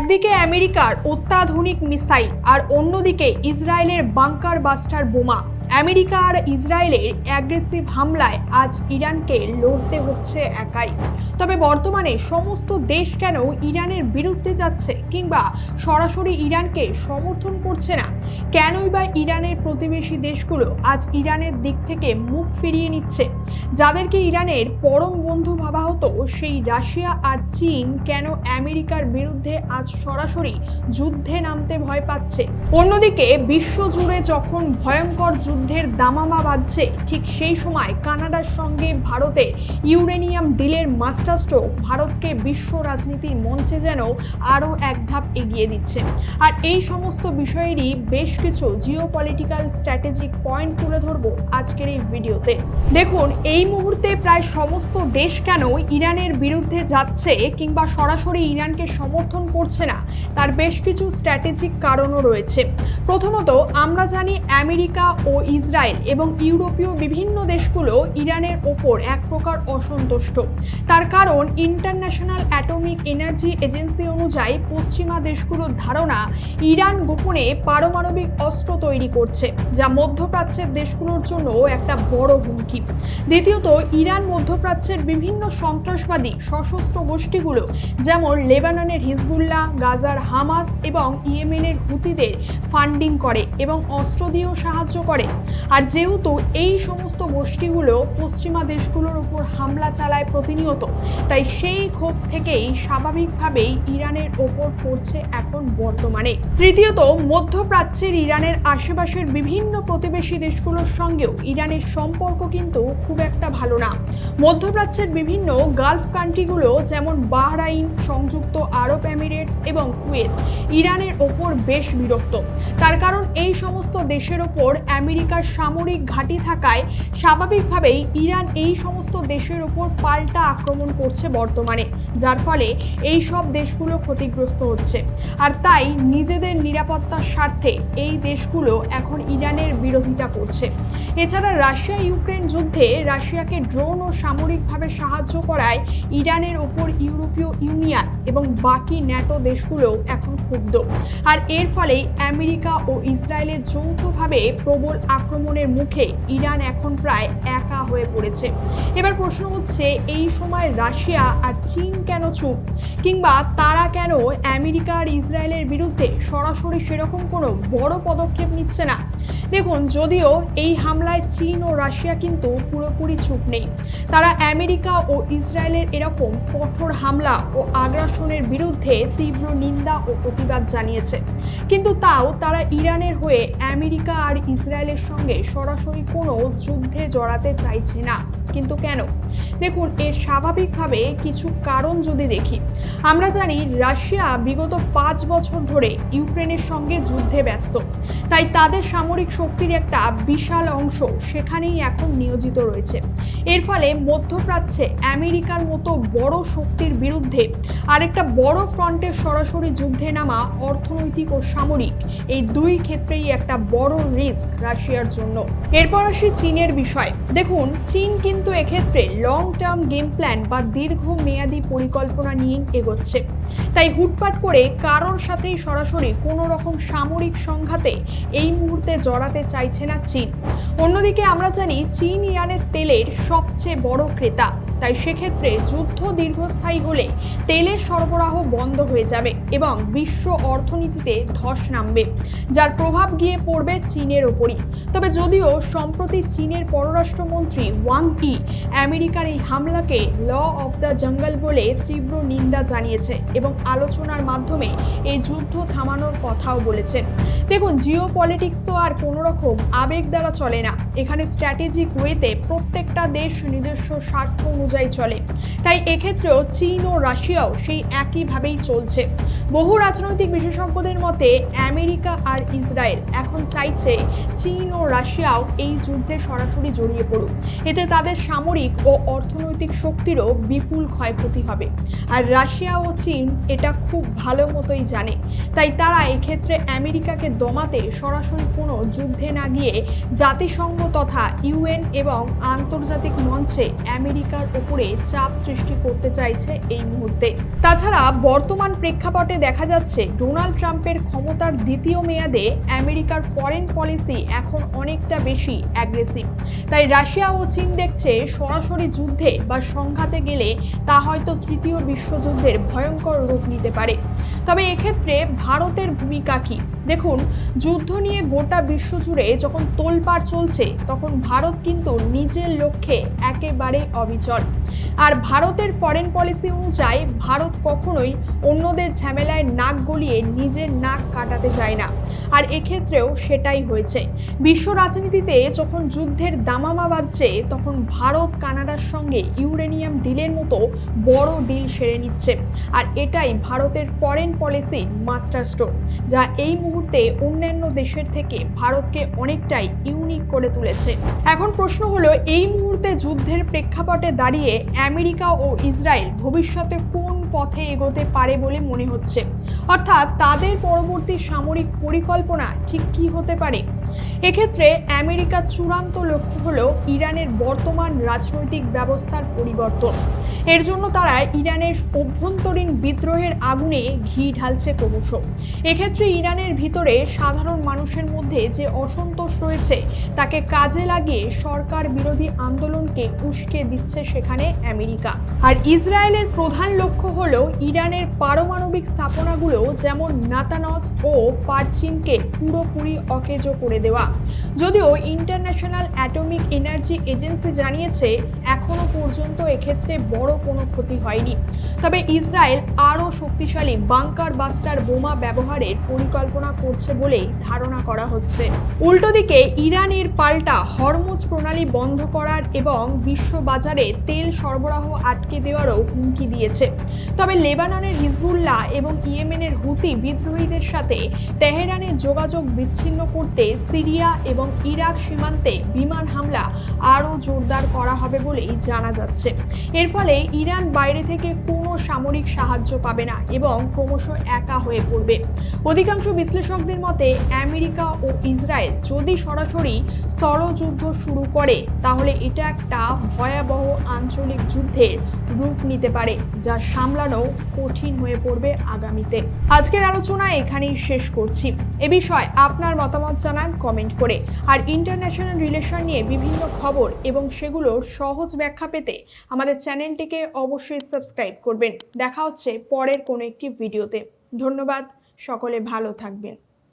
একদিকে আমেরিকার অত্যাধুনিক মিসাইল আর অন্যদিকে ইসরায়েলের বাংকার বাস্টার বোমা। আমেরিকা আর ইসরায়েলের অ্যাগ্রেসিভ হামলায় আজ ইরানকে লড়তে হচ্ছে একাই। তবে বর্তমানে সমস্ত দেশ কেন ইরানের বিরুদ্ধে যাচ্ছে কিংবা সরাসরি ইরানকে সমর্থন করছে না? কেনই বা ইরানের প্রতিবেশী দেশগুলো আজ ইরানের দিক থেকে মুখ ফিরিয়ে নিচ্ছে? যাদেরকে ইরানের পরম বন্ধু ভাবা হতো, সেই রাশিয়া আর চীন কেন আমেরিকার বিরুদ্ধে আজ সরাসরি যুদ্ধে নামতে ভয় পাচ্ছে? অন্যদিকে বিশ্বজুড়ে যখন ভয়ঙ্কর যুদ্ধের দামামা বাজছে, ঠিক সেই সময় কানাডার সঙ্গে ভারতের ইউরেনিয়াম ডিলের মাস্টার স্ট্রোক ভারতকে বিশ্ব রাজনীতির মঞ্চে যেন আরও এক ধাপ এগিয়ে দিচ্ছে। আর এই সমস্ত বিষয়েরই বেশ কিছু জিওপলিটিক্যাল স্ট্র্যাটেজিক পয়েন্ট তুলে ধরবো আজকের এই ভিডিওতে। দেখুন, এই মুহূর্তে প্রায় সমস্ত দেশ কেন ইরানের বিরুদ্ধে যাচ্ছে কিংবা সরাসরি ইরানকে সমর্থন করছে না, তার বেশ কিছু স্ট্র্যাটেজিক কারণও রয়েছে। প্রথমত, আমরা জানি আমেরিকা ও ইসরায়েল এবং ইউরোপীয় বিভিন্ন দেশগুলো ইরানের ওপর এক প্রকার অসন্তুষ্ট। তার কারণ, ইন্টারন্যাশনাল অ্যাটমিক এনার্জি এজেন্সি অনুযায়ী পশ্চিমা দেশগুলোর ধারণা ইরান গোপনে পারমাণবিক অস্ত্র তৈরি করছে, যা মধ্যপ্রাচ্যের দেশগুলোর জন্য একটা বড় হুমকি। দ্বিতীয়ত, ইরান মধ্যপ্রাচ্যের বিভিন্ন সন্ত্রাসবাদী সশস্ত্র গোষ্ঠীগুলো যেমন লেবাননের হিজবুল্লাহ, গাজার হামাস এবং ইয়েমেনের হুতিদের ফান্ডিং করে এবং অস্ত্র দিয়েও সাহায্য করে। আর যেহেতু এই সমস্ত গোষ্ঠীগুলো পশ্চিমা দেশগুলোর উপর হামলা চালায় প্রতিনিয়ত, তাই সেই ক্ষোভ থেকেই স্বাভাবিকভাবেই ইরানের ওপর পড়ছে এখন বর্তমানে। তৃতীয়ত, মধ্যপ্রাচ্যের ইরানের আশেপাশের বিভিন্ন প্রতিবেশী দেশগুলোর সঙ্গেও ইরানের সম্পর্ক কিন্তু খুব একটা ভালো না। মধ্যপ্রাচ্যের বিভিন্ন গালফ কান্ট্রিগুলো যেমন বাহরাইন, সংযুক্ত আরব এমিরেটস এবং কুয়েত ইরানের ওপর বেশ বিরক্ত। তার কারণ, এই সমস্ত দেশের ওপর আমেরিকার সামরিক ঘাঁটি থাকায় স্বাভাবিকভাবেই ইরান এই সমস্ত দেশের ওপর পাল্টা আক্রমণ করছে বর্তমানে, যার ফলে এই সব দেশগুলো ক্ষতিগ্রস্ত হচ্ছে। আর তাই নিজেদের নিরাপত্তার স্বার্থে এই দেশগুলো এখন ইরানের বিরোধিতা করছে। এছাড়া রাশিয়া ইউক্রেন যুদ্ধে রাশিয়াকে ড্রোন ও সামরিকভাবে সাহায্য করায় ইরানের ওপর ইউরোপীয় ইউনিয়ন এবং বাকি ন্যাটো দেশগুলো এখন ক্ষুব্ধ। আর এর ফলেই আমেরিকা ও ইসরায়েলের যৌথভাবে প্রবল আক্রমণের মুখে ইরান এখন প্রায় একা হয়ে পড়েছে। এবার প্রশ্ন হচ্ছে, এই সময় রাশিয়া আর চীন কেন চুপ, কিংবা তারা কেন আমেরিকা আর ইসরায়েলের বিরুদ্ধে সরাসরি সেরকম কোনো বড় পদক্ষেপ নিচ্ছে না? দেখুন, যদিও এই হামলায় চীন ও রাশিয়া কিন্তু পুরোপুরি চুপ নেই। তারা আমেরিকা ও ইসরায়েলের এরকম কঠোর হামলা ও আগ্রাসনের বিরুদ্ধে তীব্র নিন্দা ও প্রতিবাদ জানিয়েছে, কিন্তু তাও তারা ইরানের হয়ে আমেরিকা আর ইসরায়েলের সঙ্গে সরাসরি কোনো যুদ্ধে জড়াতে চাইছে না। কিন্তু কেন? দেখুন, এর স্বাভাবিকভাবে কিছু কারণ যদি দেখি, আমরা জানি রাশিয়া বিগত 5 বছর ধরে ইউক্রেনের সঙ্গে যুদ্ধে ব্যস্ত, তাই তাদের সামরিক শক্তির একটা বিশাল অংশ সেখানেই এখন নিয়োজিত রয়েছে। এর ফলে মধ্যপ্রাচ্যে আমেরিকার মতো বড় শক্তির বিরুদ্ধে আরেকটা বড় ফ্রন্টে সরাসরি যুদ্ধে নামা অর্থনৈতিক ও সামরিক, এই দুই ক্ষেত্রেই একটা বড় রিস্ক রাশিয়ার জন্য। এরপর আসি চীনের বিষয়। দেখুন, চীন কিন্তু এক্ষেত্রে লং টার্ম গেম প্ল্যান বা দীর্ঘমেয়াদী পরিকল্পনা নিয়ে এগোচ্ছে। তাই হুটপাট করে কারোর সাথেই সরাসরি কোনো রকম সামরিক সংঘাতে এই মুহূর্তে জড়াতে চাইছে না চীন। অন্যদিকে আমরা জানি চীন ইরানের তেলের সবচেয়ে বড় ক্রেতা, তাই সেক্ষেত্রে যুদ্ধ দীর্ঘস্থায়ী হলে তেলের সরবরাহ বন্ধ হয়ে যাবে এবং বিশ্ব অর্থনীতিতে ধস নামবে, যার প্রভাব গিয়ে পড়বে চীনের ওপরই। তবে যদিও সম্প্রতি চীনের পররাষ্ট্রমন্ত্রী ওয়াং ই আমেরিকার এই হামলাকে ল অফ দ্য জঙ্গল বলে তীব্র নিন্দা জানিয়েছে এবং আলোচনার মাধ্যমে এই যুদ্ধ থামানোর কথাও বলেছেন। দেখুন, জিও পলিটিক্স তো আর কোনো রকম আবেগ দ্বারা চলে না। এখানে স্ট্র্যাটেজিক ওয়েতে প্রত্যেকটা দেশ নিজস্ব স্বার্থ অনুযায়ী চলে। তাই এক্ষেত্রেও চীন ও রাশিয়াও সেই একইভাবেই চলছে। বহু রাজনৈতিক বিশেষজ্ঞদের মতে আমেরিকা আর ইসরায়েল এখন চাইছে চীন ও রাশিয়াও এই যুদ্ধে সরাসরি জড়িয়ে পড়ুক। এতে তাদের সামরিক ও অর্থনৈতিক শক্তিরও বিপুল ক্ষয়ক্ষতি হবে। আর রাশিয়া ও চীন এটা খুব ভালো মতোই জানে। তাই তারা এক্ষেত্রে আমেরিকাকে দমাতে সরাসরি কোনো যুদ্ধে না গিয়ে জাতিসংঘ তথা ইউএন এবং আন্তর্জাতিক মঞ্চে আমেরিকার উপরে চাপ সৃষ্টি করতে চাইছে এই মুহূর্তে। তাছাড়া বর্তমান প্রেক্ষাপটে দেখা যাচ্ছে ডোনাল্ড ট্রাম্পের ক্ষমতার দ্বিতীয় মেয়াদে আমেরিকার ফরেন পলিসি এখন অনেকটা বেশি অ্যাগ্রেসিভ। তাই রাশিয়া ও চীন দেখছে সরাসরি যুদ্ধে বা সংঘাতে গেলে তা হয়তো তৃতীয় বিশ্বযুদ্ধের ভয়ঙ্কর রূপ নিতে পারে। তবে এক্ষেত্রে ভারতের ভূমিকা কি? দেখুন, যুদ্ধ নিয়ে গোটা বিশ্বজুড়ে যখন তোলপাড় চলছে তখন ভারত কিন্তু নিজের লক্ষ্যে একেবারে অবিচল। আর ভারতের ফরেন পলিসি অনুযায়ী ভারত কখনোই অন্যদের ঝামেলায় নাক গলিয়ে নিজের নাক কাটাতে চায় না। আর এক্ষেত্রেও সেটাই হয়েছে। বিশ্ব রাজনীতিতে যখন যুদ্ধের দামামা বাজছে তখন ভারত কানাডার সঙ্গে ইউরেনিয়াম ডিলের মতো বড় ডিল সেরে নিচ্ছে। আর এটাই ভারতের ফরেন পলিসির মাস্টারস্ট্রোক, যা এই মুহূর্তে অন্যান্য দেশের থেকে ভারতকে অনেকটাই ইউনিক করে তুলেছে। এখন প্রশ্ন হলো, এই মুহূর্তে যুদ্ধের প্রেক্ষাপটে দাঁড়িয়ে আমেরিকা ও ইসরায়েল ভবিষ্যতে কোন পথে এগোতে পারে বলে মনে হচ্ছে? অর্থাৎ তাদের পরবর্তী সামরিক পরিকল্পনা ঠিক কি হতে পারে? এক্ষেত্রে আমেরিকার চূড়ান্ত লক্ষ্য হলো ইরানের বর্তমান রাজনৈতিক ব্যবস্থার পরিবর্তন। এর জন্য তারা ইরানের অভ্যন্তরীণ বিদ্রোহের আগুনে ঘি ঢালছে ক্রমশ। এক্ষেত্রে ইরানের ভিতরে সাধারণ মানুষের মধ্যে যে অসন্তোষ রয়েছে তাকে কাজে লাগিয়ে সরকার বিরোধী আন্দোলনকে উস্কে দিচ্ছে সেখানে আমেরিকা। আর ইসরায়েলের প্রধান লক্ষ্য হলো ইরানের পারমাণবিক স্থাপনাগুলো যেমন নাতানজ ও পারচিনকে পুরোপুরি অকেজো করে দেওয়া। যদিও ইন্টারন্যাশনাল অ্যাটমিক এনার্জি এজেন্সি জানিয়েছে এখনো পর্যন্ত এক্ষেত্রে বড় কোনো ক্ষতি হয়নি। তবে ইসরায়েল আরও শক্তিশালী বাংকার বাস্টার বোমা ব্যবহারের পরিকল্পনা করছে বলেই ধারণা করা হচ্ছে। উল্টো দিকে ইরানের পাল্টা হরমুজ প্রণালী বন্ধ করার এবং বিশ্ব বাজারে তেল সরবরাহ আটকে দেওয়ারও হুমকি দিয়েছে। তবে লেবাননের হিজবুল্লাহ এবং ইয়েমেনের হুতি বিদ্রোহীদের সাথে তেহরানের যোগাযোগ বিচ্ছিন্ন করতে সিরিয়া এবং ইরাক সীমান্তে বিমান হামলা আরও জোরদার করা হবে বলেই জানা যাচ্ছে। এর ফলে ইরান বাইরে থেকে কোনো সামরিক সাহায্য পাবে না এবং ক্রমশ একা হয়ে পড়বে। অধিকাংশ বিশ্লেষকদের মতে আমেরিকা ও ইসরায়েল যদি সরাসরি স্থলযুদ্ধ শুরু করে তাহলে এটা একটা ভয়াবহ আঞ্চলিক যুদ্ধের রূপ নিতে পারে, যা সামলানো কঠিন হয়ে পড়বে আগামীতে। আজকের আলোচনা এখানেই শেষ করছি। এ বিষয়ে আপনার মতামত জানান কমেন্ট করে। আর ইন্টারন্যাশনাল রিলেশন নিয়ে বিভিন্ন খবর এবং সেগুলোর সহজ ব্যাখ্যা পেতে আমাদের চ্যানেলটিকে অবশ্যই সাবস্ক্রাইব করবেন। দেখা হচ্ছে পরের কোনো একটি ভিডিওতে। ধন্যবাদ, সকলে ভালো থাকবেন।